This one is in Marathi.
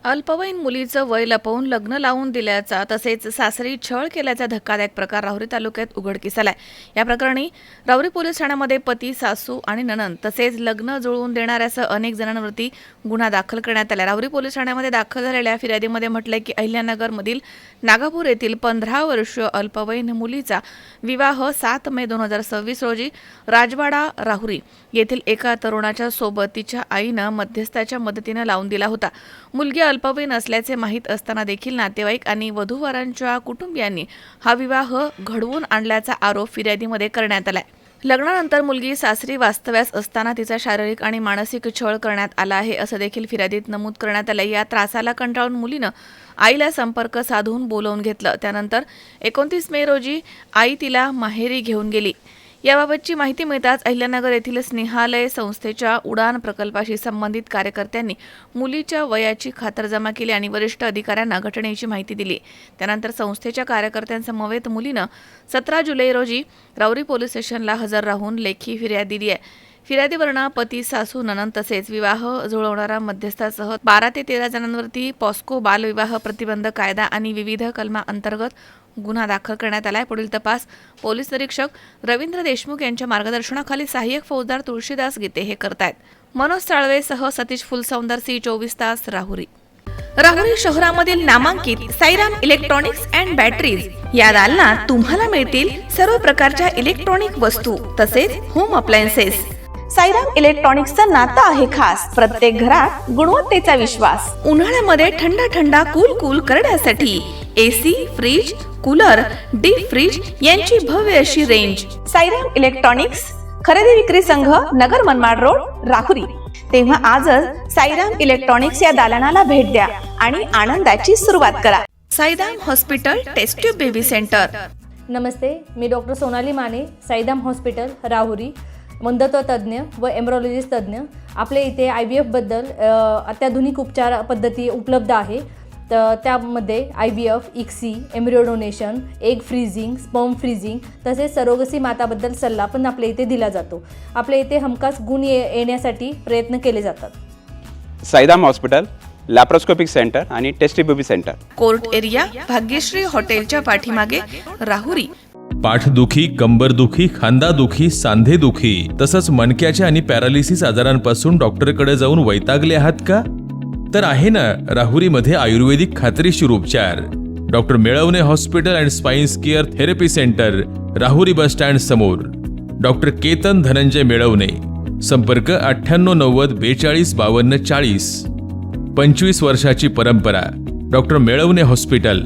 अल्पवयीन मुलीचं वय लपवून लग्न लावून दिल्याचा तसेच सासरी छळ केल्याचा धक्कादायक प्रकार राहुरी तालुक्यात उघडकीस आलाय। या प्रकरणी राहुरी पोलीस ठाण्यामध्ये पती, सासू आणि नणंद तसेच लग्न जुळवून देणाऱ्यासह अनेक जणांवरती गुन्हा दाखल करण्यात आला। राहुरी पोलीस ठाण्यामध्ये दाखल झालेल्या फिर्यादीमध्ये म्हटलंय की अहिल्यानगरमधील नागापूर येथील 15 वर्षीय अल्पवयीन मुलीचा विवाह 7 मे 2026 रोजी राजवाडा राहुरी येथील एका तरुणाच्या सोबत तिच्या आईनं मध्यस्थाच्या मदतीने लावून दिला होता। मुलगी अल्पवयीन असल्याचे माहीत असताना देखील नातेवाईक आणि वधूवरांच्या कुटुंबियांनी हा विवाह घडवून आणल्याचा आरोप फिर्यादीमध्ये करण्यात आलाय। लग्नानंतर मुलगी सासरी वास्तव्यास असताना तिचा शारीरिक आणि मानसिक छळ करण्यात आला आहे असं देखील फिर्यादीत नमूद करण्यात आलं। या त्रासाला कंटाळून मुलीनं आईला संपर्क साधून बोलावून घेतलं। त्यानंतर 29 मे रोजी आई तिला माहेरी घेऊन गेली। याबाबतची माहिती मिळताच अहिल्यानगर येथील स्नेहालय संस्थेच्या उडान प्रकल्पाशी संबंधित कार्यकर्त्यांनी मुलीच्या वयाची खातरजमा केली आणि वरिष्ठ अधिकाऱ्यांना घटनेची माहिती दिली। त्यानंतर संस्थेच्या कार्यकर्त्यांसमवेत मुलीनं 17 जुलै रोजी राहुरी पोलीस स्टेशनला हजर राहून लेखी फिर्याद दिली आहे। फिर्यादीवरनं पती, सासू, नणंद तसेच विवाह जुळवणारा मध्यस्थासह 12 ते 13 जणांवरती पॉस्को बालविवाह प्रतिबंध कायदा आणि विविध कलमा अंतर्गत गुन्हा दाखल करण्यात आलाय। पुढील तपास पोलीस निरीक्षक रवींद्र देशमुख यांच्या मार्गदर्शनाखाली सहाय्यक फौजदार तुळशीदास गीते हे करतायत। मनोज साळवेसह सतीश फुलसौंदर, सी 24 तास, राहुरी। राहुरी शहरामधील नामांकित साईराम इलेक्ट्रॉनिक्स अँड बॅटरीज या दालनात तुम्हाला मिळतील सर्व प्रकारच्या इलेक्ट्रॉनिक वस्तू तसेच होम अप्लायन्सेस। साईराम इलेक्ट्रॉनिक्सचं नातं आहे खास, प्रत्येक घरात गुणवत्तेचा विश्वास। उन्हाळ्यामध्ये थंड कूल करण्यासाठी AC, fridge, cooler, deep freeze यांची भव्य अशी रेंज। साईराम इलेक्ट्रॉनिक्स खरेदी विक्री संघ, नगर मनमाड रोड, राहुरी। तेव्हा आजच साईराम इलेक्ट्रॉनिक्स या दालनाला भेट द्या आणि आनंदाची सुरुवात करा। Sairam hospital test tube baby centre. नमस्ते, मी डॉक्टर सोनाली माने, साईराम हॉस्पिटल राहुरी, वंध्यत्व तज्ज्ञ व एम्ब्रॉलॉजिस्ट तज्ज्ञ। आपल्या इथे IVF बद्दल अत्याधुनिक उपचार पद्धती उपलब्ध आहे। तर त्यामध्ये IVF, ICSI, embryo donation, egg freezing, sperm freezing तसेच सरोगसी माताबद्दल सल्ला पण आपल्या इथे दिला जातो। आपल्या इथे हमखास गुण येण्यासाठी प्रयत्न केले जातात। साईराम हॉस्पिटल लॅप्रोस्कोपिक सेंटर आणि test baby centre, court area, Bhagyashree हॉटेलच्या पाठीमागे, राहुरी। पाठदुखी, कंबरदुखी, खांदादुखी, सांधेदुखी तसंच मणक्याच्या आणि पॅरालिसिस आजारांपासून डॉक्टरकडे जाऊन वैतागले आहात का? तर आहे ना राहुरीमध्ये आयुर्वेदिक खात्रीशीर उपचार। Doctor Melavane hospital and spine care therapy centre, Rahuri bus stand समोर। डॉक्टर केतन धनंजय मेळवणे, संपर्क 9890 42 52 40। 25 वर्षाची परंपरा, डॉक्टर मेळवणे हॉस्पिटल।